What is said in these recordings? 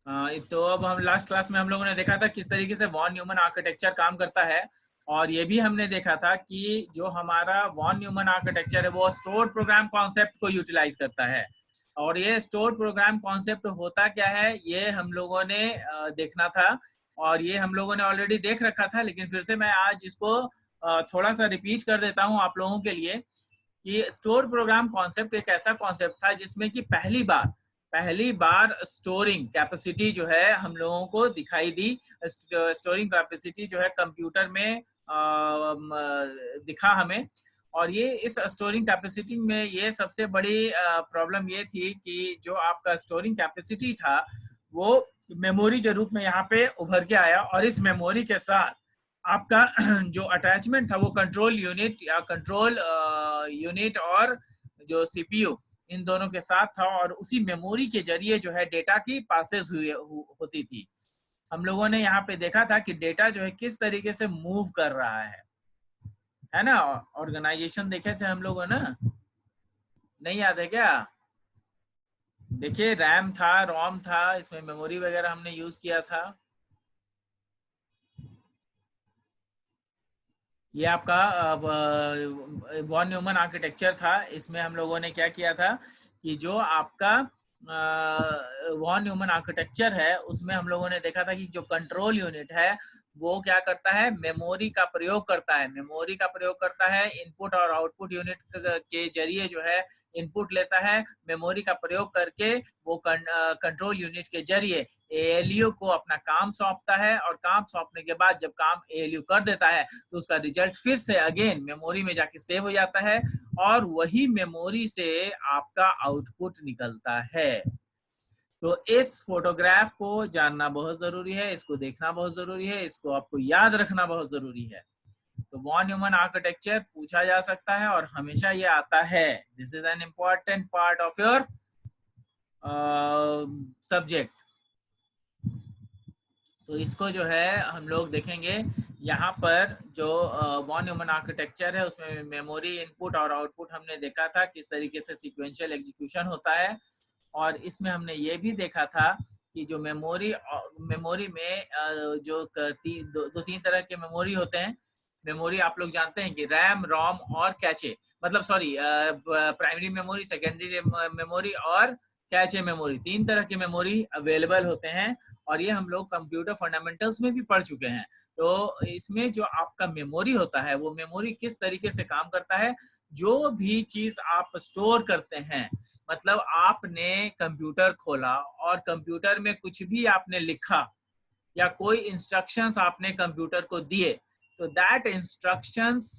तो अब हम लास्ट क्लास में हम लोगों ने देखा था किस तरीके से वॉन न्यूमन आर्किटेक्चर काम करता है, और ये भी हमने देखा था कि जो हमारा वॉन न्यूमन आर्किटेक्चर है वो स्टोर्ड प्रोग्राम कॉन्सेप्ट को यूटिलाइज करता है। और ये स्टोर्ड प्रोग्राम कॉन्सेप्ट होता क्या है ये हम लोगों ने देखना था, और ये हम लोगों ने ऑलरेडी देख रखा था, लेकिन फिर से मैं आज इसको थोड़ा सा रिपीट कर देता हूँ आप लोगों के लिए कि स्टोर प्रोग्राम कॉन्सेप्ट एक ऐसा कॉन्सेप्ट था जिसमें कि पहली बार स्टोरिंग कैपेसिटी जो है हम लोगों को दिखाई दी। स्टोरिंग कैपेसिटी जो है कंप्यूटर में दिखा हमें। और ये इस स्टोरिंग कैपेसिटी में ये सबसे बड़ी प्रॉब्लम ये थी कि जो आपका स्टोरिंग कैपेसिटी था वो मेमोरी के रूप में यहाँ पे उभर के आया, और इस मेमोरी के साथ आपका जो अटैचमेंट था वो कंट्रोल यूनिट या कंट्रोल यूनिट और जो सीपीयू इन दोनों के साथ था, और उसी मेमोरी के जरिए जो है डेटा की पासेस होती थी। हम लोगों ने यहाँ पे देखा था कि डेटा जो है किस तरीके से मूव कर रहा है ना। ऑर्गेनाइजेशन देखे थे हम लोगों ने, नहीं याद है क्या? देखिए रैम था, रोम था, इसमें मेमोरी वगैरह हमने यूज किया था। ये आपका वॉन न्यूमन आर्किटेक्चर था। इसमें हम लोगों ने क्या किया था कि जो आपका वॉन न्यूमन आर्किटेक्चर है उसमें हम लोगों ने देखा था कि जो कंट्रोल यूनिट है वो क्या करता है, मेमोरी का प्रयोग करता है। मेमोरी का प्रयोग करता है इनपुट और आउटपुट यूनिट के जरिए जो है इनपुट लेता है, मेमोरी का प्रयोग करके वो कंट्रोल यूनिट के जरिए एएलयू को अपना काम सौंपता है, और काम सौंपने के बाद जब काम एएलयू कर देता है तो उसका रिजल्ट फिर से अगेन मेमोरी में जाके सेव हो जाता है, और वही मेमोरी से आपका आउटपुट निकलता है। तो इस फोटोग्राफ को जानना बहुत जरूरी है, इसको देखना बहुत जरूरी है, इसको आपको याद रखना बहुत जरूरी है। तो वॉन न्यूमन आर्किटेक्चर पूछा जा सकता है और हमेशा ये आता है। This is an important part of your subject. तो इसको जो है हम लोग देखेंगे यहाँ पर जो वॉन न्यूमन आर्किटेक्चर है उसमें मेमोरी इनपुट और आउटपुट हमने देखा था किस तरीके से सीक्वेंशियल एग्जीक्यूशन होता है। और इसमें हमने ये भी देखा था कि जो मेमोरी में जो दो तीन तरह के मेमोरी होते हैं। मेमोरी आप लोग जानते हैं कि रैम, रोम और कैचे, मतलब sorry primary memory, secondary memory और कैचे मेमोरी, तीन तरह के मेमोरी अवेलेबल होते हैं, और ये हम लोग कंप्यूटर फंडामेंटल्स में भी पढ़ चुके हैं। तो इसमें जो आपका मेमोरी होता है वो मेमोरी किस तरीके से काम करता है, जो भी चीज आप स्टोर करते हैं, मतलब आपने कंप्यूटर खोला और कंप्यूटर में कुछ भी आपने लिखा या कोई इंस्ट्रक्शंस आपने कंप्यूटर को दिए, तो that instructions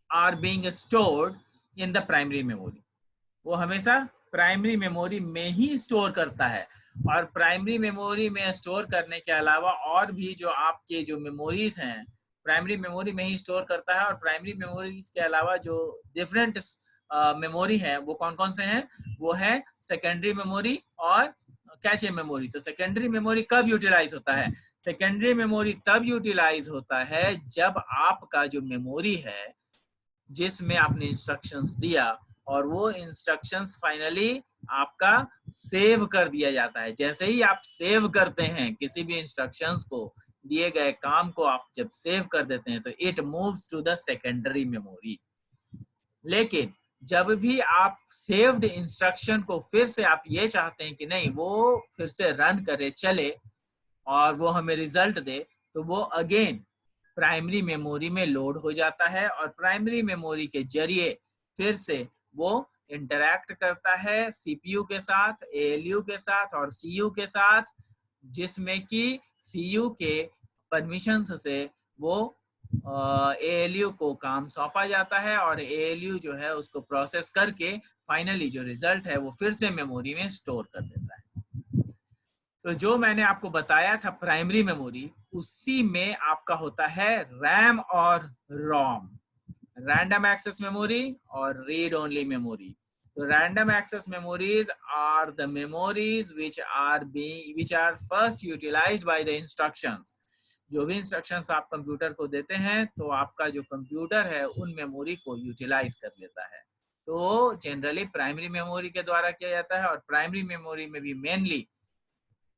are being stored in the primary memory. वो हमेशा प्राइमरी मेमोरी में ही स्टोर करता है। और प्राइमरी मेमोरी में स्टोर करने के अलावा और भी जो आपके जो मेमोरीज हैं प्राइमरी मेमोरी में ही स्टोर करता है। और प्राइमरी मेमोरीज के अलावा जो डिफरेंट मेमोरी है वो कौन कौन से हैं, वो है सेकेंडरी मेमोरी और कैचे मेमोरी। तो सेकेंडरी मेमोरी कब यूटिलाइज होता है? सेकेंडरी मेमोरी तब यूटिलाइज होता है जब आपका जो मेमोरी है जिसमें आपने इंस्ट्रक्शंस दिया और वो इंस्ट्रक्शंस फाइनली आपका सेव कर दिया जाता है। जैसे ही आप सेव करते हैं किसी भी इंस्ट्रक्शंस को, दिए गए काम को आप जब सेव कर देते हैं तो it moves to the secondary memory. लेकिन जब भी आप सेव्ड इंस्ट्रक्शन को फिर से आप ये चाहते हैं कि नहीं वो फिर से रन करे, चले और वो हमें रिजल्ट दे, तो वो अगेन प्राइमरी मेमोरी में लोड हो जाता है, और प्राइमरी मेमोरी के जरिए फिर से वो इंटरैक्ट करता है सीपीयू के साथ, एएलयू के साथ और सीयू के साथ, जिसमें कि सीयू के परमिशन से वो एएलयू को काम सौंपा जाता है, और एएलयू जो है उसको प्रोसेस करके फाइनली जो रिजल्ट है वो फिर से मेमोरी में स्टोर कर देता है। तो जो मैंने आपको बताया था प्राइमरी मेमोरी, उसी में आपका होता है रैम और रोम, रैंडम एक्सेस मेमोरी और रीड ओनली मेमोरी। तो random access memories are the memories which are first utilized by the instructions। जो भी इंस्ट्रक्शंस आप कंप्यूटर को देते हैं तो आपका जो कंप्यूटर है उन मेमोरी को यूटिलाइज कर लेता है। तो जनरली प्राइमरी मेमोरी के द्वारा किया जाता है, और प्राइमरी मेमोरी में भी मेनली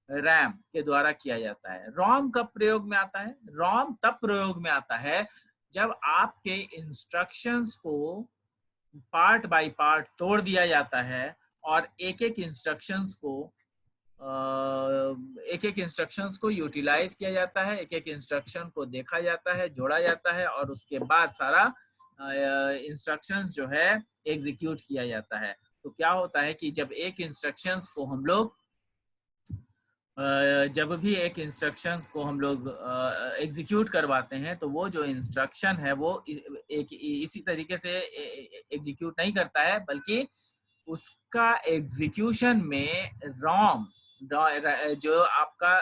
रैम के द्वारा किया जाता है। रोम कब प्रयोग में आता है? रोम तब प्रयोग में आता है जब आपके इंस्ट्रक्शंस को पार्ट बाय पार्ट तोड़ दिया जाता है और एक एक इंस्ट्रक्शंस को यूटिलाइज किया जाता है, एक एक इंस्ट्रक्शन को देखा जाता है, जोड़ा जाता है और उसके बाद सारा इंस्ट्रक्शंस जो है एग्जीक्यूट किया जाता है। तो क्या होता है कि जब भी एक इंस्ट्रक्शंस को हम लोग एग्जीक्यूट करवाते हैं तो वो जो इंस्ट्रक्शन है वो इसी तरीके से एग्जीक्यूट नहीं करता है, बल्कि उसका एग्जीक्यूशन में रोम जो आपका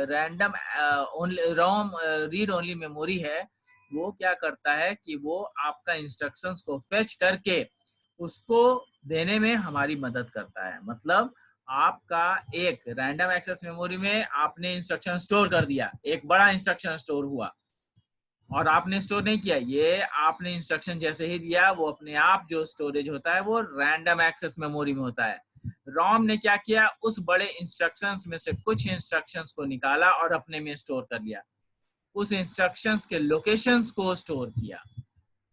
रैंडम रोम रीड ओनली मेमोरी है, वो क्या करता है कि वो आपका इंस्ट्रक्शंस को फेच करके उसको देने में हमारी मदद करता है। मतलब आपका एक रैंडम एक्सेस मेमोरी में आपने इंस्ट्रक्शन स्टोर कर दिया, एक बड़ा इंस्ट्रक्शन स्टोर हुआ और आपने स्टोर नहीं किया, ये आपने इंस्ट्रक्शन जैसे ही दिया वो अपने आप जो स्टोरेज होता है वो रैंडम एक्सेस मेमोरी में होता है। रोम ने क्या किया, उस बड़े इंस्ट्रक्शंस में से कुछ इंस्ट्रक्शंस को निकाला और अपने में स्टोर कर लिया, उस इंस्ट्रक्शंस के लोकेशंस को स्टोर किया।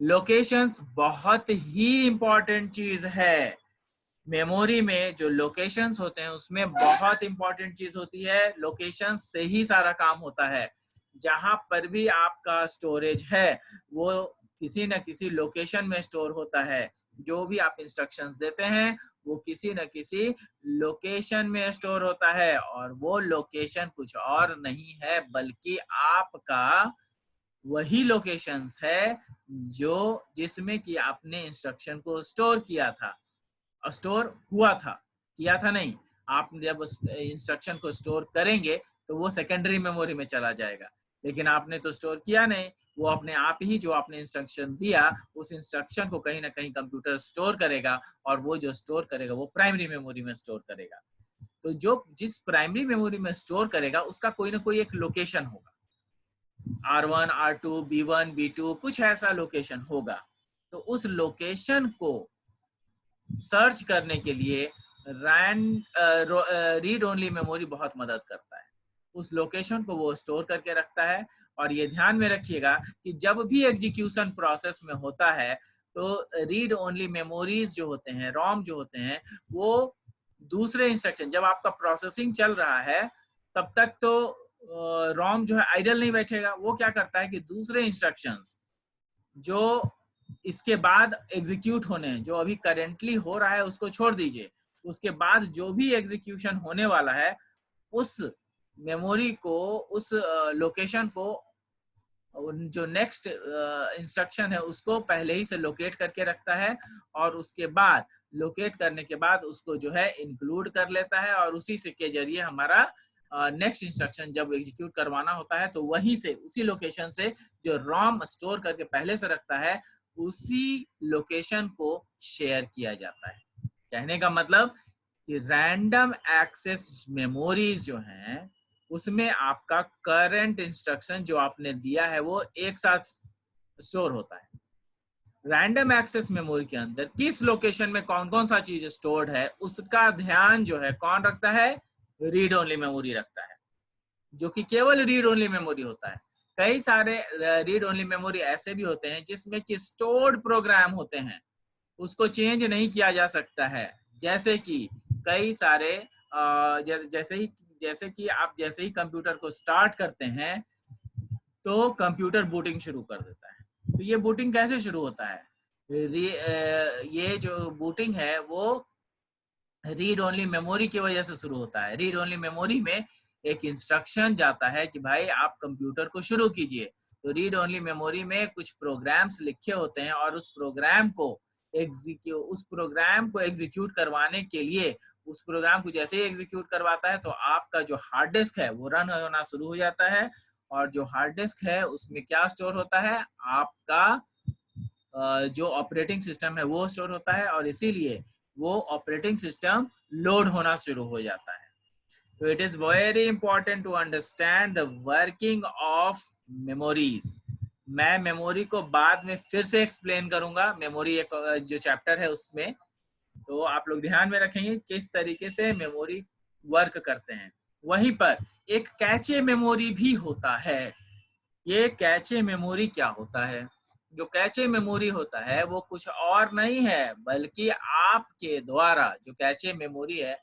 लोकेशंस बहुत ही इंपॉर्टेंट चीज है। मेमोरी में जो लोकेशंस होते हैं उसमें बहुत इंपॉर्टेंट चीज होती है, लोकेशंस से ही सारा काम होता है। जहां पर भी आपका स्टोरेज है वो किसी न किसी लोकेशन में स्टोर होता है। जो भी आप इंस्ट्रक्शंस देते हैं वो किसी न किसी लोकेशन में स्टोर होता है और वो लोकेशन कुछ और नहीं है बल्कि आपका वही लोकेशंस है जो जिसमें कि आपने इंस्ट्रक्शन को स्टोर किया था, स्टोर हुआ था, किया था नहीं। आप जब इंस्ट्रक्शन को स्टोर करेंगे तो वो सेकेंडरी मेमोरी में चला जाएगा, लेकिन आपने तो स्टोर किया नहीं, वो अपने आप ही जो आपने इंस्ट्रक्शन दिया उस इंस्ट्रक्शन को कहीं ना कहीं कंप्यूटर स्टोर करेगा और वो जो स्टोर करेगा वो प्राइमरी मेमोरी में स्टोर करेगा। तो जो जिस प्राइमरी मेमोरी में स्टोर करेगा उसका कोई ना कोई एक लोकेशन होगा, R1, R2, B1, B2 कुछ ऐसा लोकेशन होगा। तो उस लोकेशन को सर्च करने के लिए रीड ओनली मेमोरी बहुत मदद करता है। उस लोकेशन को वो स्टोर करके रखता है और ये ध्यान में रखिएगा कि जब भी एग्जीक्यूशन प्रोसेस में होता है तो रीड ओनली मेमोरीज जो होते हैं, रोम जो होते हैं, वो दूसरे इंस्ट्रक्शन, जब आपका प्रोसेसिंग चल रहा है तब तक तो रोम जो है आइडल नहीं बैठेगा। वो क्या करता है कि दूसरे इंस्ट्रक्शंस जो इसके बाद एग्जीक्यूट होने हैं, जो अभी करेंटली हो रहा है उसको छोड़ दीजिए, उसके बाद जो भी एग्जीक्यूशन होने वाला है उस मेमोरी को, उस लोकेशन को, जो नेक्स्ट इंस्ट्रक्शन है उसको पहले ही से लोकेट करके रखता है और उसके बाद लोकेट करने के बाद उसको जो है इंक्लूड कर लेता है और उसी से के जरिए हमारा नेक्स्ट इंस्ट्रक्शन जब एग्जीक्यूट करवाना होता है तो वहीं से, उसी लोकेशन से जो रोम स्टोर करके पहले से रखता है उसी लोकेशन को शेयर किया जाता है। कहने का मतलब कि रैंडम एक्सेस मेमोरीज जो हैं उसमें आपका करंट इंस्ट्रक्शन जो आपने दिया है वो एक साथ स्टोर होता है। रैंडम एक्सेस मेमोरी के अंदर किस लोकेशन में कौन कौन सा चीज स्टोर्ड है उसका ध्यान जो है कौन रखता है, रीड ओनली मेमोरी रखता है, जो कि केवल रीड ओनली मेमोरी होता है। कई सारे रीड ओनली मेमोरी ऐसे भी होते हैं जिसमें कि स्टोर्ड प्रोग्राम होते हैं, उसको चेंज नहीं किया जा सकता है। जैसे कि कई सारे जैसे कि आप जैसे ही कंप्यूटर को स्टार्ट करते हैं तो कंप्यूटर बूटिंग शुरू कर देता है। तो ये बूटिंग कैसे शुरू होता है? ये जो बूटिंग है वो रीड ओनली मेमोरी की वजह से शुरू होता है। रीड ओनली मेमोरी में एक इंस्ट्रक्शन जाता है कि भाई आप कंप्यूटर को शुरू कीजिए। तो रीड ओनली मेमोरी में कुछ प्रोग्राम्स लिखे होते हैं और उस प्रोग्राम को एग्जीक्यूट करवाने के लिए, उस प्रोग्राम को जैसे ही एग्जीक्यूट करवाता है तो आपका जो हार्ड डिस्क है वो रन होना शुरू हो जाता है और जो हार्ड डिस्क है उसमें क्या स्टोर होता है, आपका जो ऑपरेटिंग सिस्टम है वो स्टोर होता है और इसीलिए वो ऑपरेटिंग सिस्टम लोड होना शुरू हो जाता है। तो it is very important to understand the working of memories. मैं मेमोरी को बाद में फिर से एक्सप्लेन करूंगा, मेमोरी एक जो चैप्टर है उसमें, तो आप लोग ध्यान में रखेंगे किस तरीके से मेमोरी वर्क करते हैं। वहीं पर एक कैचे मेमोरी भी होता है। ये कैचे मेमोरी क्या होता है? जो कैचे मेमोरी होता है वो कुछ और नहीं है बल्कि आपके द्वारा जो कैचे मेमोरी है,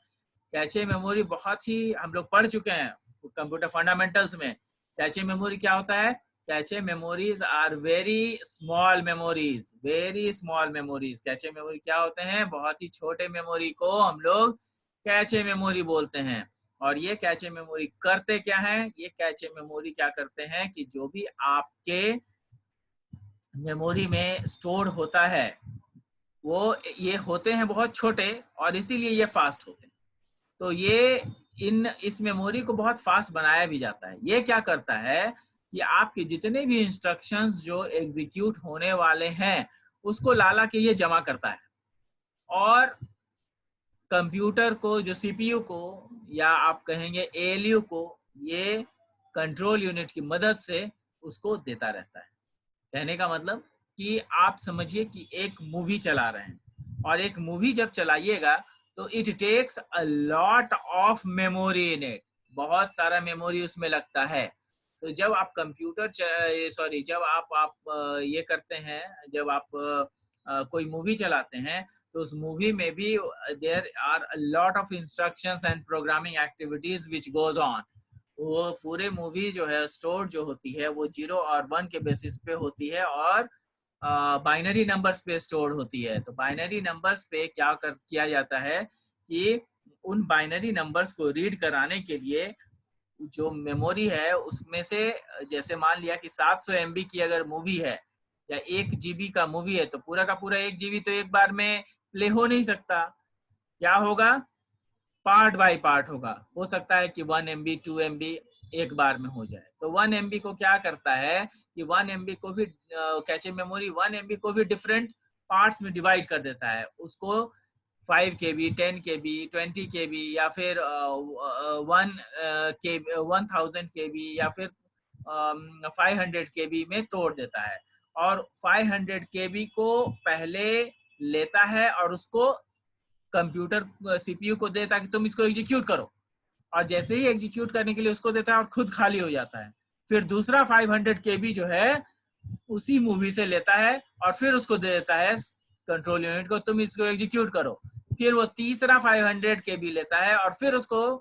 कैचे मेमोरी बहुत ही हम लोग पढ़ चुके हैं कंप्यूटर फंडामेंटल्स में। कैचे मेमोरी क्या होता है? Cache memories are very small memories, very small memories. Cache memory क्या होते हैं? बहुत ही छोटे मेमोरी को हम लोग कैचे मेमोरी बोलते हैं। और ये कैचे मेमोरी करते क्या है? ये कैचे मेमोरी क्या करते हैं कि जो भी आपके मेमोरी में स्टोर होता है वो ये होते हैं बहुत छोटे और इसीलिए ये फास्ट होते हैं। तो ये इस मेमोरी को बहुत फास्ट बनाया भी जाता है। ये क्या करता है कि आपके जितने भी इंस्ट्रक्शंस जो एग्जीक्यूट होने वाले हैं उसको ला के ये जमा करता है और कंप्यूटर को, जो सीपीयू को या आप कहेंगे एएलयू को, ये कंट्रोल यूनिट की मदद से उसको देता रहता है। कहने का मतलब कि आप समझिए कि एक मूवी चला रहे हैं और एक मूवी जब चलाइएगा तो it takes a lot of memory in it, बहुत सारा मेमोरी उसमें लगता है। तो जब आप जब आप ये करते हैं, जब आप कोई मूवी चलाते हैं तो उस मूवी में भी there are a lot of instructions and programming activities which goes on. वो पूरे मूवी जो है स्टोर जो होती है वो 0 और 1 के बेसिस पे होती है और बाइनरी नंबर्स पे स्टोर होती है। तो बाइनरी नंबर्स पे किया जाता है कि उन बाइनरी नंबर्स को रीड कराने के लिए जो मेमोरी है उसमें से, जैसे मान लिया कि 700 MB की अगर मूवी है या 1 GB का मूवी है तो पूरा का पूरा 1 GB तो एक बार में प्ले हो नहीं सकता। क्या होगा? पार्ट बाय पार्ट होगा। हो सकता है कि 1 MB 2 MB एक बार में हो जाए। तो 1 MB को क्या करता है कि 1 MB को भी कैचे मेमोरी 1 MB को भी डिफरेंट पार्ट्स में डिवाइड कर देता है। उसको 5 KB, 10 KB, 20 KB या फिर 1000 KB या फिर 500 KB में तोड़ देता है और 500 KB को पहले लेता है और उसको कंप्यूटर सीपीयू को देता है कि तुम इसको एग्जीक्यूट करो, और जैसे ही एग्जीक्यूट करने के लिए उसको देता है और खुद खाली हो जाता है। फिर दूसरा 500 KB जो है उसी मूवी से लेता है और फिर उसको दे देता है कंट्रोल यूनिट को, तुम इसको एग्जीक्यूट करो। फिर वो तीसरा 500 KB लेता है और फिर उसको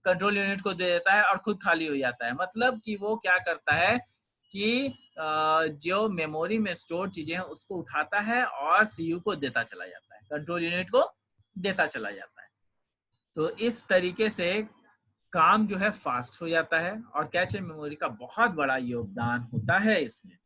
कंट्रोल यूनिट को दे देता है और खुद खाली हो जाता है। मतलब कि वो क्या करता है कि जो मेमोरी में स्टोर चीजें हैं उसको उठाता है और सीयू को देता चला जाता है, कंट्रोल यूनिट को देता चला जाता है। तो इस तरीके से काम जो है फास्ट हो जाता है और कैचे मेमोरी का बहुत बड़ा योगदान होता है इसमें।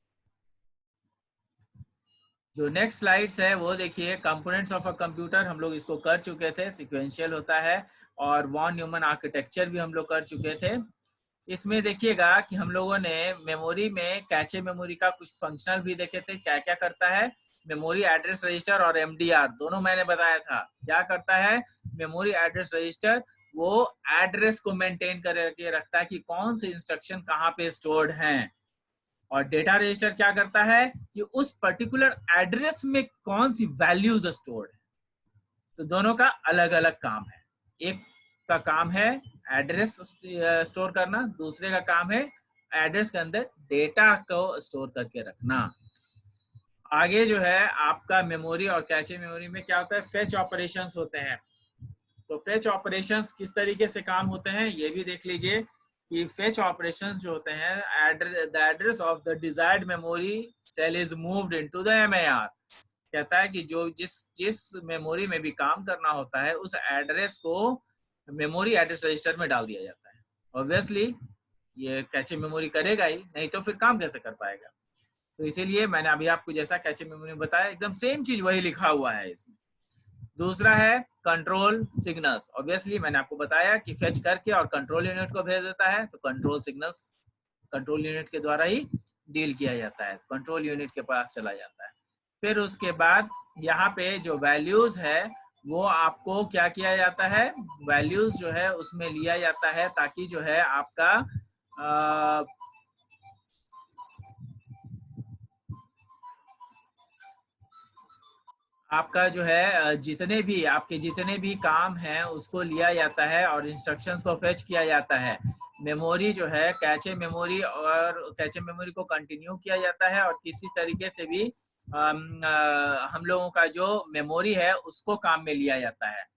जो नेक्स्ट स्लाइड्स है वो देखिए, कंपोनेंट्स ऑफ अ कंप्यूटर हम लोग इसको कर चुके थे, सिक्वेंशियल होता है, और वॉन न्यूमन आर्किटेक्चर भी हम लोग कर चुके थे। इसमें देखिएगा कि हम लोगों ने मेमोरी में कैचे मेमोरी का कुछ फंक्शनल भी देखे थे, क्या क्या करता है। मेमोरी एड्रेस रजिस्टर और एमडीआर दोनों मैंने बताया था। क्या करता है मेमोरी एड्रेस रजिस्टर? वो एड्रेस को मेंटेन करके रखता है कि कौन से इंस्ट्रक्शन कहाँ पे स्टोर्ड हैं। और डेटा रजिस्टर क्या करता है कि उस पर्टिकुलर एड्रेस में कौन सी वैल्यूज स्टोर्ड है। तो दोनों का अलग अलग काम है। एक का काम है एड्रेस स्टोर करना, दूसरे का काम है एड्रेस के अंदर डेटा को स्टोर करके रखना। आगे जो है आपका मेमोरी और कैचे मेमोरी में क्या होता है, फेच ऑपरेशंस होते हैं। तो फेच ऑपरेशंस किस तरीके से काम होते हैं ये भी देख लीजिए कि फेच ऑपरेशंस जो होते हैं, the address of the desired memory cell is moved into the MAR. कहता है कि जो जिस जिस मेमोरी में भी काम करना होता है उस एड्रेस को मेमोरी एड्रेस रजिस्टर में डाल दिया जाता है। ऑब्वियसली ये कैचे मेमोरी करेगा ही, नहीं तो फिर काम कैसे कर पाएगा। तो इसीलिए मैंने अभी आपको जैसा कैचे मेमोरी में बताया एकदम सेम चीज वही लिखा हुआ है इसमें। दूसरा है कंट्रोल सिग्नल्स। ऑब्वियसली मैंने आपको बताया कि फेच करके और कंट्रोल यूनिट को भेज देता है, तो कंट्रोल सिग्नल्स कंट्रोल यूनिट के द्वारा ही डील किया जाता है, कंट्रोल यूनिट के पास चला जाता है। फिर उसके बाद यहाँ पे जो वैल्यूज है वो आपको क्या किया जाता है, वैल्यूज जो है उसमें लिया जाता है ताकि जो है आपका आपका जो है जितने भी आपके जितने भी काम हैं उसको लिया जाता है और इंस्ट्रक्शंस को फेच किया जाता है। मेमोरी जो है कैचे मेमोरी, और कैचे मेमोरी को कंटिन्यू किया जाता है और किसी तरीके से भी हम लोगों का जो मेमोरी है उसको काम में लिया जाता है।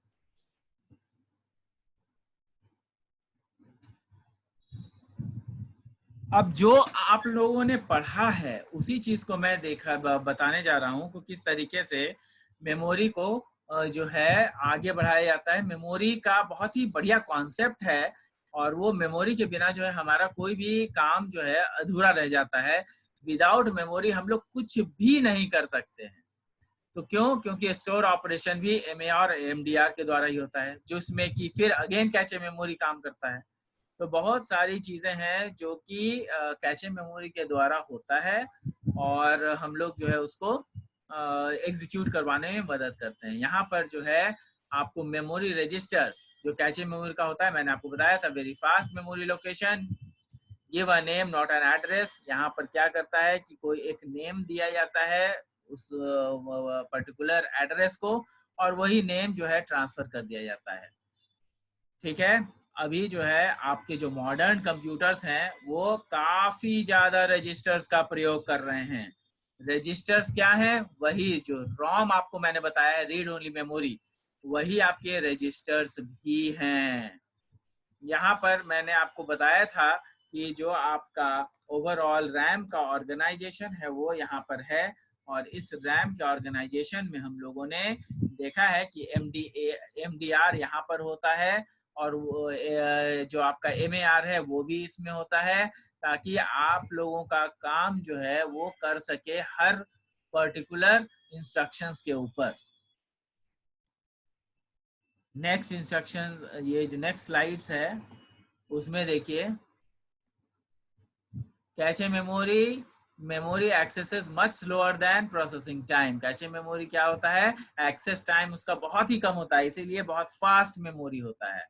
अब जो आप लोगों ने पढ़ा है उसी चीज को मैं बताने जा रहा हूँ कि किस तरीके से मेमोरी को जो है आगे बढ़ाया जाता है। मेमोरी का बहुत ही बढ़िया कॉन्सेप्ट है और वो मेमोरी के बिना जो है हमारा कोई भी काम जो है अधूरा रह जाता है। विदाउट मेमोरी हम लोग कुछ भी नहीं कर सकते हैं। तो क्यों? क्योंकि स्टोर ऑपरेशन भी एमएआर और एमडीआर के द्वारा ही होता है, जिसमें कि फिर अगेन कैचे मेमोरी काम करता है। तो बहुत सारी चीजें हैं जो कि कैचे मेमोरी के द्वारा होता है और हम लोग जो है उसको एग्जीक्यूट करवाने में मदद करते हैं। यहाँ पर जो है आपको मेमोरी रजिस्टर्स जो कैचे मेमोरी का होता है, मैंने आपको बताया था, very fast memory location, give a name not an address. यहाँ पर क्या करता है कि कोई एक नेम दिया जाता है उस पर्टिकुलर एड्रेस को और वही नेम जो है ट्रांसफर कर दिया जाता है। ठीक है। अभी जो है आपके जो मॉडर्न कंप्यूटर्स हैं वो काफी ज्यादा रजिस्टर्स का प्रयोग कर रहे हैं। रजिस्टर्स क्या है? वही जो रोम आपको मैंने बताया है, रीड ओनली मेमोरी, वही आपके रजिस्टर्स भी हैं। यहाँ पर मैंने आपको बताया था कि जो आपका ओवरऑल रैम का ऑर्गेनाइजेशन है वो यहाँ पर है और इस रैम के ऑर्गेनाइजेशन में हम लोगों ने देखा है कि एमडीआर यहाँ पर होता है और जो आपका एमएआर है वो भी इसमें होता है, ताकि आप लोगों का काम जो है वो कर सके हर पर्टिकुलर इंस्ट्रक्शंस के ऊपर। नेक्स्ट इंस्ट्रक्शंस, ये जो नेक्स्ट स्लाइड्स है उसमें देखिए, cache memory memory access much slower than processing time. Cache memory क्या होता है? एक्सेस टाइम उसका बहुत ही कम होता है, इसीलिए बहुत फास्ट मेमोरी होता है।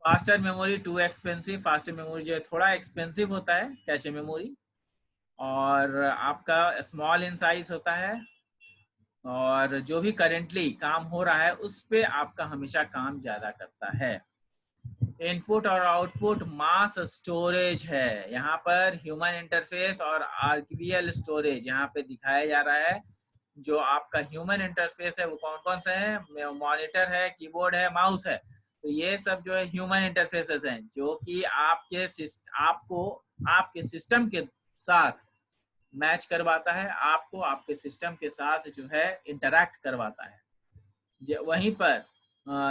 Faster memory too expensive, faster memory जो है थोड़ा एक्सपेंसिव होता है कैचे मेमोरी, और आपका स्मॉल इन साइज होता है और जो भी करेंटली काम हो रहा है उस पे आपका हमेशा काम ज्यादा करता है। इनपुट और आउटपुट मास स्टोरेज है, यहाँ पर ह्यूमन इंटरफेस और आर्किवियल स्टोरेज यहाँ पे दिखाया जा रहा है। जो आपका ह्यूमन इंटरफेस है वो कौन कौन सा है? मॉनिटर है, कीबोर्ड है, माउस है। तो ये सब जो है ह्यूमन इंटरफेसेस हैं जो कि आपको आपके सिस्टम के साथ मैच करवाता है, आपको आपके सिस्टम के साथ जो है इंटरैक्ट करवाता है। वहीं पर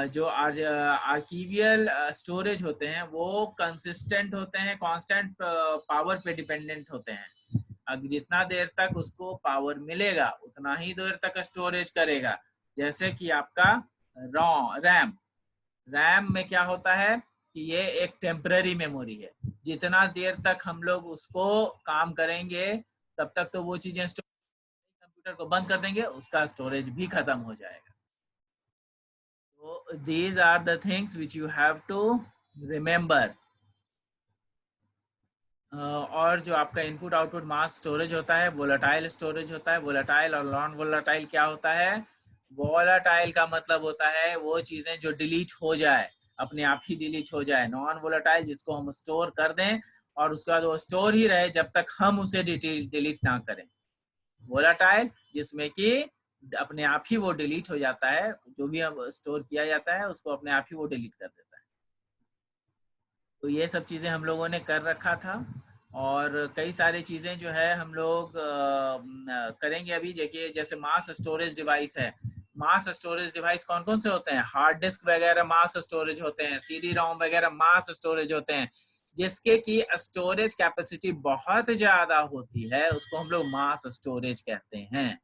जो आर्कीवियल स्टोरेज होते हैं वो कंसिस्टेंट होते हैं, कांस्टेंट पावर पे डिपेंडेंट होते हैं। अब जितना देर तक उसको पावर मिलेगा उतना ही देर तक स्टोरेज करेगा। जैसे कि आपका रैम रैम में क्या होता है कि ये एक टेम्पररी मेमोरी है, जितना देर तक हम लोग उसको काम करेंगे तब तक तो वो चीजें कंप्यूटर को बंद कर देंगे, उसका स्टोरेज भी खत्म हो जाएगा। So these are the things which you have to remember. और जो आपका इनपुट आउटपुट मास स्टोरेज होता है, वोलेटाइल स्टोरेज होता है। वोलेटाइल और नॉन वोलेटाइल क्या होता है? वोलेटाइल का मतलब होता है वो चीजें जो डिलीट हो जाए, अपने आप ही डिलीट हो जाए। नॉन वोलेटाइल जिसको हम स्टोर कर दें और उसके बाद वो स्टोर ही रहे जब तक हम उसे डिलीट ना करें। वोलेटाइल जिसमें कि अपने आप ही वो डिलीट हो जाता है, जो भी हम स्टोर किया जाता है उसको अपने आप ही वो डिलीट कर देता है। तो ये सब चीज़ें हम लोगों ने कर रखा था और कई सारी चीज़ें जो है हम लोग करेंगे अभी। देखिए जैसे मास स्टोरेज डिवाइस है। मास स्टोरेज डिवाइस कौन कौन से होते हैं? हार्ड डिस्क वगैरह मास स्टोरेज होते हैं, सीडी रोम वगैरह मास स्टोरेज होते हैं, जिसके की स्टोरेज कैपेसिटी बहुत ज्यादा होती है, उसको हम लोग मास स्टोरेज कहते हैं।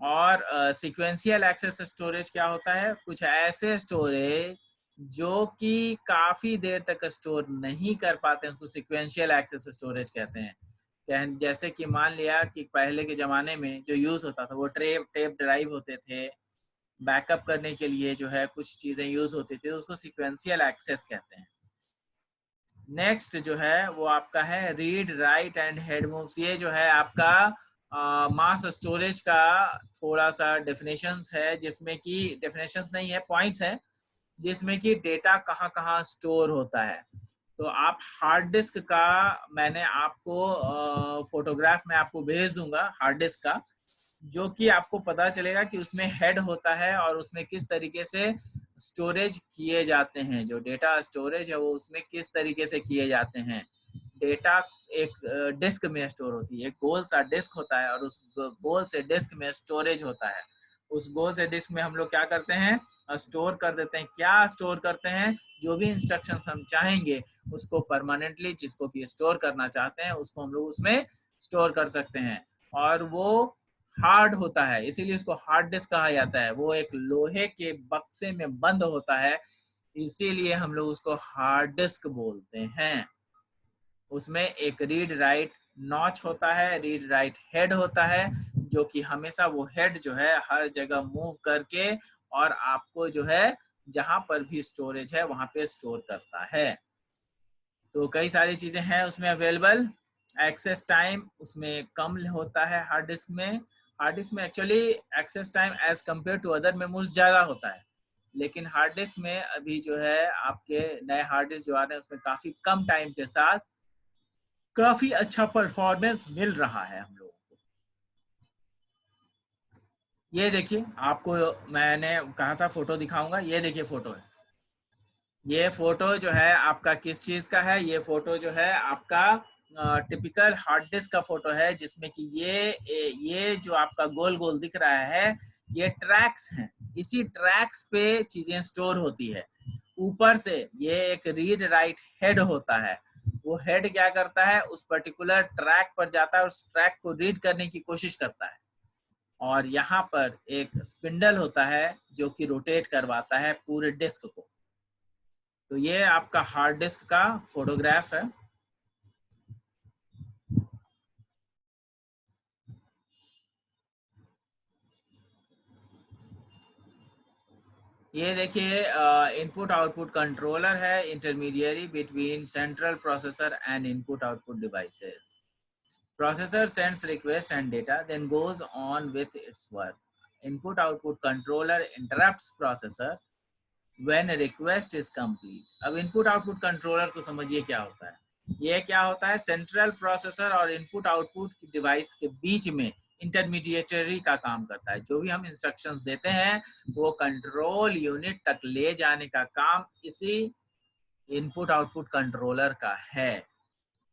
और सीक्वेंशियल एक्सेस स्टोरेज क्या होता है? कुछ ऐसे स्टोरेज जो कि काफी देर तक स्टोर नहीं कर पाते हैं, उसको सीक्वेंशियल एक्सेस स्टोरेज कहते हैं। जैसे कि मान लिया कि पहले के जमाने में जो यूज होता था वो टेप ड्राइव होते थे, बैकअप करने के लिए जो है कुछ चीजें यूज होती थी, उसको सीक्वेंशियल एक्सेस कहते हैं। नेक्स्ट जो है वो आपका है read write and head moves. ये जो है आपका मास स्टोरेज का थोड़ा सा डेफिनेशंस है, जिसमें कि डेफिनेशंस नहीं है, पॉइंट्स है, जिसमें कि डेटा कहाँ कहाँ स्टोर होता है। तो आप हार्ड डिस्क का, मैंने आपको फोटोग्राफ में आपको भेज दूंगा हार्ड डिस्क का, जो कि आपको पता चलेगा कि उसमें हेड होता है और उसमें किस तरीके से स्टोरेज किए जाते हैं, जो डेटा स्टोरेज है वो उसमें किस तरीके से किए जाते हैं। डेटा एक डिस्क में स्टोर होती है, एक गोल सा डिस्क होता है और उस गोल से डिस्क में स्टोरेज होता है। उस गोल से डिस्क में हम लोग क्या करते हैं, स्टोर कर देते हैं। क्या स्टोर करते हैं, जो भी इंस्ट्रक्शंस हम चाहेंगे उसको परमानेंटली, जिसको भी स्टोर करना चाहते हैं उसको हम लोग उसमें स्टोर कर सकते हैं। और वो हार्ड होता है, इसीलिए उसको हार्ड डिस्क कहा जाता है। वो एक लोहे के बक्से में बंद होता है, इसीलिए हम लोग उसको हार्ड डिस्क बोलते हैं। उसमें एक रीड राइट नॉच होता है, रीड राइट हेड होता है, जो कि हमेशा वो हेड जो है हर जगह मूव करके और आपको जो है जहां पर भी स्टोरेज है वहां पे स्टोर करता है। तो कई सारी चीजें हैं उसमें अवेलेबल। एक्सेस टाइम उसमें कम होता है हार्ड डिस्क में। हार्ड डिस्क में actually access time as compare to other memories ज्यादा होता है, लेकिन हार्ड डिस्क में अभी जो है आपके नए हार्ड डिस्क जो आ रहे हैं उसमें काफी कम टाइम के साथ काफी अच्छा परफॉर्मेंस मिल रहा है हम लोगों को। ये देखिए, आपको मैंने कहा था फोटो दिखाऊंगा, ये देखिए फोटो है। ये फोटो जो है आपका किस चीज का है, ये फोटो जो है आपका टिपिकल हार्ड डिस्क का फोटो है, जिसमें कि ये जो आपका गोल गोल दिख रहा है ये ट्रैक्स हैं। इसी ट्रैक्स पे चीजें स्टोर होती है। ऊपर से ये एक रीड राइट हेड होता है। वो हेड क्या करता है, उस पर्टिकुलर ट्रैक पर जाता है, उस ट्रैक को रीड करने की कोशिश करता है। और यहाँ पर एक स्पिंडल होता है जो कि रोटेट करवाता है पूरे डिस्क को। तो ये आपका हार्ड डिस्क का फोटोग्राफ है। ये देखिए इनपुट आउटपुट कंट्रोलर है, intermediary between central processor and input output devices. Processor sends request and data, then goes on with its work. Input output controller interrupts processor when a request is complete. अब input output controller को समझिए क्या होता है। ये क्या होता है, सेंट्रल प्रोसेसर और इनपुट आउटपुट डिवाइस के बीच में इंटरमीडिएटरी का काम करता है। जो भी हम इंस्ट्रक्शंस देते हैं वो कंट्रोल यूनिट तक ले जाने का काम इसी इनपुट आउटपुट कंट्रोलर का है।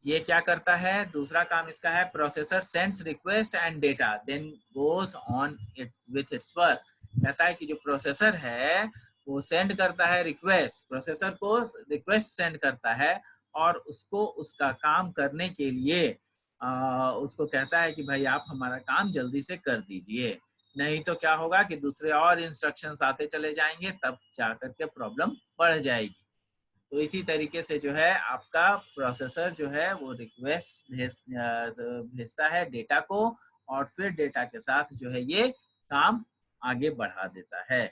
ये क्या करता है, दूसरा काम इसका है, processor sends request and data then goes on it with its work. कहता है कि जो प्रोसेसर है वो सेंड करता है रिक्वेस्ट, प्रोसेसर को रिक्वेस्ट सेंड करता है और उसको उसका काम करने के लिए उसको कहता है कि भाई आप हमारा काम जल्दी से कर दीजिए, नहीं तो क्या होगा कि दूसरे और इंस्ट्रक्शंस आते चले जाएंगे, तब जाकर के प्रॉब्लम बढ़ जाएगी। तो इसी तरीके से जो है आपका प्रोसेसर जो है वो रिक्वेस्ट भेजता है डेटा को और फिर डेटा के साथ जो है ये काम आगे बढ़ा देता है।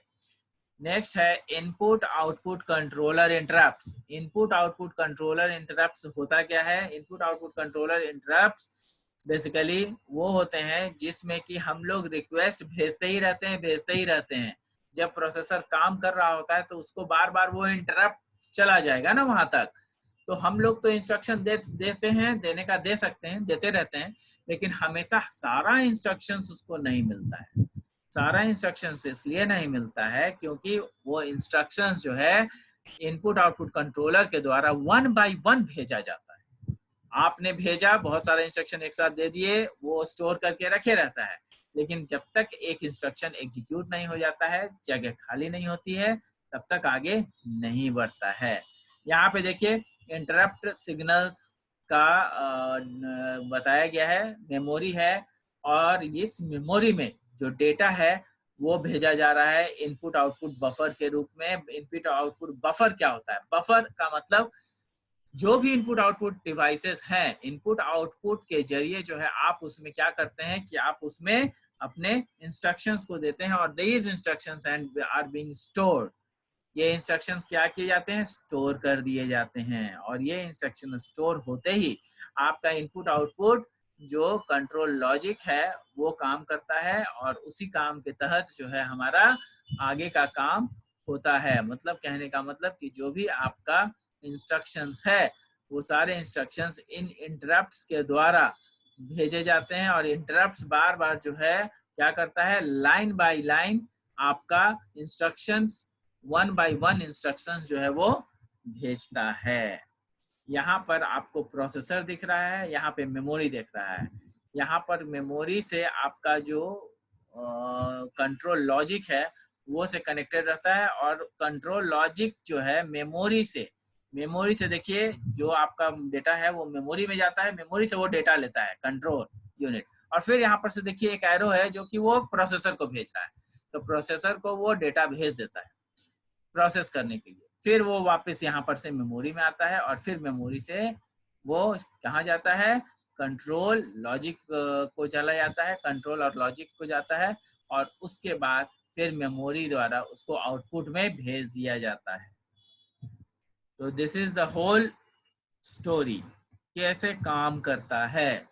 नेक्स्ट है input output controller interrupts. Input output controller interrupts होता क्या है, input output controller interrupts basically वो होते हैं जिसमें कि हम लोग रिक्वेस्ट भेजते ही रहते हैं। जब प्रोसेसर काम कर रहा होता है तो उसको बार बार वो इंटरप्ट चला जाएगा ना वहां तक। तो हम लोग तो इंस्ट्रक्शन देते हैं, देने का दे सकते हैं, देते रहते हैं, लेकिन हमेशा सारा इंस्ट्रक्शंस उसको नहीं मिलता है। सारा इंस्ट्रक्शंस इसलिए नहीं मिलता है क्योंकि वो इंस्ट्रक्शंस जो है इनपुट आउटपुट कंट्रोलर के द्वारा 1 बाय 1 भेजा जाता है। आपने भेजा, बहुत सारे इंस्ट्रक्शन एक साथ दे दिए, वो स्टोर करके रखे रहता है, लेकिन जब तक एक इंस्ट्रक्शन एग्जीक्यूट नहीं हो जाता है, जगह खाली नहीं होती है, तब तक आगे नहीं बढ़ता है। यहाँ पे देखिए इंटरप्ट सिग्नल्स का बताया गया है, मेमोरी है और इस मेमोरी में जो डेटा है वो भेजा जा रहा है इनपुट आउटपुट बफर के रूप में। इनपुट आउटपुट बफर क्या होता है, बफर का मतलब जो भी इनपुट आउटपुट डिवाइसेस हैं, इनपुट आउटपुट के जरिए जो है आप उसमें क्या करते हैं कि आप उसमें अपने इंस्ट्रक्शंस को देते हैं और these instructions and are being stored. ये इंस्ट्रक्शंस क्या किए जाते हैं, स्टोर कर दिए जाते हैं। और ये इंस्ट्रक्शन स्टोर होते ही आपका इनपुट आउटपुट जो कंट्रोल लॉजिक है वो काम करता है, और उसी काम के तहत जो है हमारा आगे का काम होता है। मतलब कहने का मतलब कि जो भी आपका इंस्ट्रक्शंस है वो सारे इंस्ट्रक्शंस इन इंटरप्ट्स के द्वारा भेजे जाते हैं, और इंटरप्ट्स बार बार जो है क्या करता है, लाइन बाय लाइन आपका instructions, one by one instructions जो है वो भेजता है। यहाँ पर आपको प्रोसेसर दिख रहा है, यहाँ पे मेमोरी दिख रहा है। यहाँ पर मेमोरी से आपका जो कंट्रोल लॉजिक है वो से कनेक्टेड रहता है, और कंट्रोल लॉजिक जो है मेमोरी से देखिए जो आपका डेटा है वो मेमोरी में जाता है, मेमोरी से वो डेटा लेता है कंट्रोल यूनिट, और फिर यहाँ पर से देखिए एक एरो है जो कि वो प्रोसेसर को भेज रहा है, तो प्रोसेसर को वो डेटा भेज देता है प्रोसेस करने के लिए। फिर वो वापस यहाँ पर से मेमोरी में आता है, और फिर मेमोरी से वो कहाँ जाता है, कंट्रोल लॉजिक को चला जाता है, कंट्रोल और लॉजिक को जाता है, और उसके बाद फिर मेमोरी द्वारा उसको आउटपुट में भेज दिया जाता है। तो this is the whole story, कैसे काम करता है।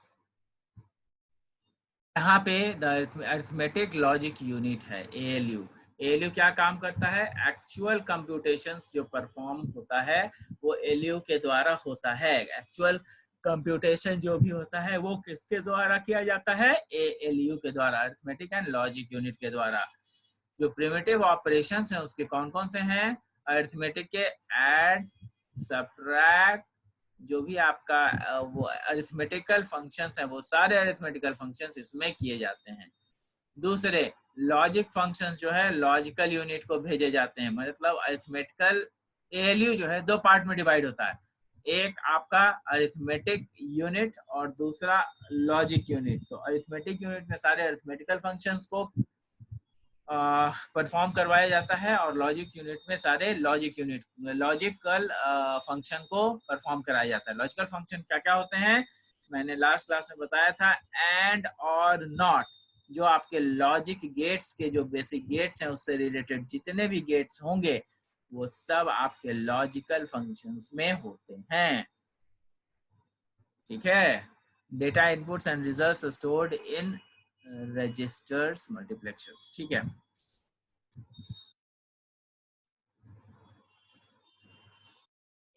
यहाँ पे द अरिथमेटिक लॉजिक यूनिट है ALU। ALU क्या काम करता है, एक्चुअल कंप्यूटेशंस जो परफॉर्म होता है वो ALU के द्वारा होता है। एक्चुअल कंप्यूटेशन जो भी होता है वो किसके द्वारा किया जाता है, ALU के द्वारा, अरिथमेटिक एंड लॉजिक यूनिट के द्वारा। जो प्रिमिटिव ऑपरेशंस हैं उसके कौन कौन से हैं, अरिथमेटिक के ऐड, सब्ट्रैक्ट, जो भी आपका वो अरिथमेटिकल फंक्शंस हैं वो सारे अरिथमेटिकल फंक्शंस इसमें किए जाते हैं। दूसरे लॉजिक फंक्शंस जो है लॉजिकल यूनिट को भेजे जाते हैं। मतलब अरिथमेटिकल ALU जो है दो पार्ट में डिवाइड होता है, एक आपका अरिथमेटिक यूनिट और दूसरा लॉजिक यूनिट। तो अरिथमेटिक यूनिट में सारे अरिथमेटिकल फंक्शंस को परफॉर्म करवाया जाता है, और लॉजिक यूनिट में सारे लॉजिकल फंक्शन को परफॉर्म कराया जाता है। लॉजिकल फंक्शन क्या क्या होते हैं, मैंने लास्ट क्लास में बताया था, एंड और नॉट, जो आपके लॉजिक गेट्स के जो बेसिक गेट्स हैं उससे रिलेटेड जितने भी गेट्स होंगे वो सब आपके लॉजिकल फंक्शंस में होते हैं। ठीक है, data inputs and results stored in registers multiplexers. ठीक है,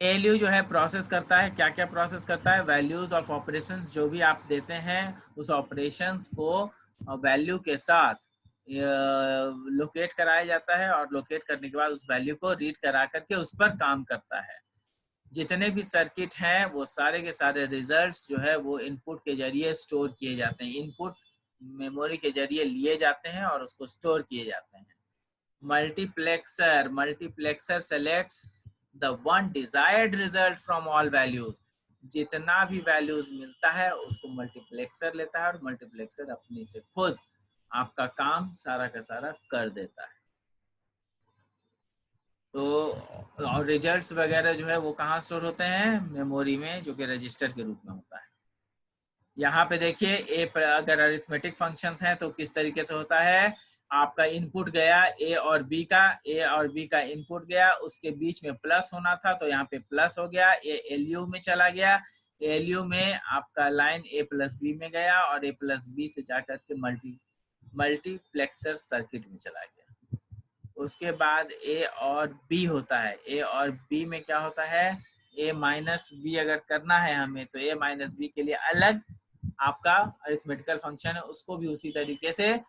ALU जो है प्रोसेस करता है, क्या क्या प्रोसेस करता है, वैल्यूज ऑफ ऑपरेशंस जो भी आप देते हैं उस ऑपरेशंस को वैल्यू के साथ लोकेट कराया जाता है, और लोकेट करने के बाद उस वैल्यू को रीड करा करके उस पर काम करता है। जितने भी सर्किट हैं वो सारे के सारे रिजल्ट्स जो है वो इनपुट के जरिए स्टोर किए जाते हैं, इनपुट मेमोरी के जरिए लिए जाते हैं और उसको स्टोर किए जाते हैं। Multiplexer selects the one desired result from all values. जितना भी वैल्यूज मिलता है उसको मल्टीप्लेक्सर लेता है, और मल्टीप्लेक्सर अपने से खुद आपका काम सारा का सारा कर देता है। तो और रिजल्ट्स वगैरह जो है वो कहाँ स्टोर होते हैं, मेमोरी में, जो कि रजिस्टर के रूप में होता है। यहाँ पे देखिए अगर अरिथमेटिक फंक्शंस हैं तो किस तरीके से होता है, आपका इनपुट गया ए और बी का इनपुट गया, उसके बीच में प्लस होना था तो यहाँ पे प्लस हो गया, ए एलयू में चला गया, एलयू में आपका लाइन ए प्लस बी में गया, और ए प्लस बी से जाकर के मल्टीप्लेक्सर सर्किट में चला गया। उसके बाद ए और बी होता है, ए और बी में क्या होता है, ए माइनस बी अगर करना है हमें तो ए माइनस बी के लिए अलग आपका अरिथमेटिकल फंक्शन है, उसको भी उसी तरीके से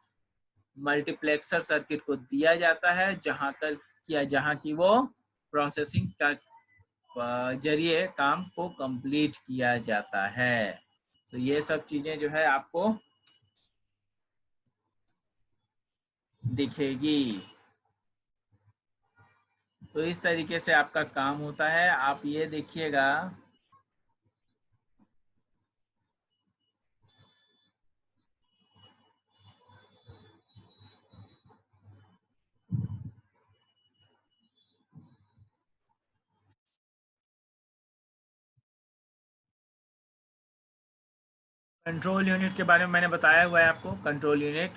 मल्टीप्लेक्सर सर्किट को दिया जाता है, जहां की वो प्रोसेसिंग का जरिए काम को कंप्लीट किया जाता है। तो ये सब चीजें जो है आपको दिखेगी। तो इस तरीके से आपका काम होता है। आप ये देखिएगा, कंट्रोल यूनिट के बारे में मैंने बताया हुआ है आपको। कंट्रोल यूनिट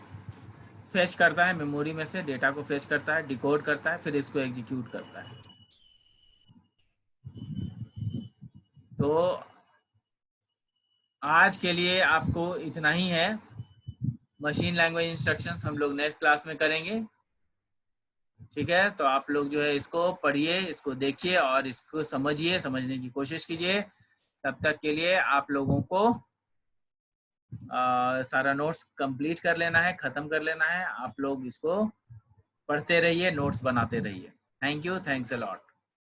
फेच करता है मेमोरी में से, डेटा को फेच करता है, डिकोड करता है, फिर इसको एग्जीक्यूट करता है। तो आज के लिए आपको इतना ही है। मशीन लैंग्वेज इंस्ट्रक्शंस हम लोग नेक्स्ट क्लास में करेंगे। ठीक है, तो आप लोग जो है इसको पढ़िए, इसको देखिए और इसको समझिए, समझने की कोशिश कीजिए। तब तक के लिए आप लोगों को सारा नोट्स कंप्लीट कर लेना है, ख़त्म कर लेना है। आप लोग इसको पढ़ते रहिए, नोट्स बनाते रहिए। Thank you, thanks a lot.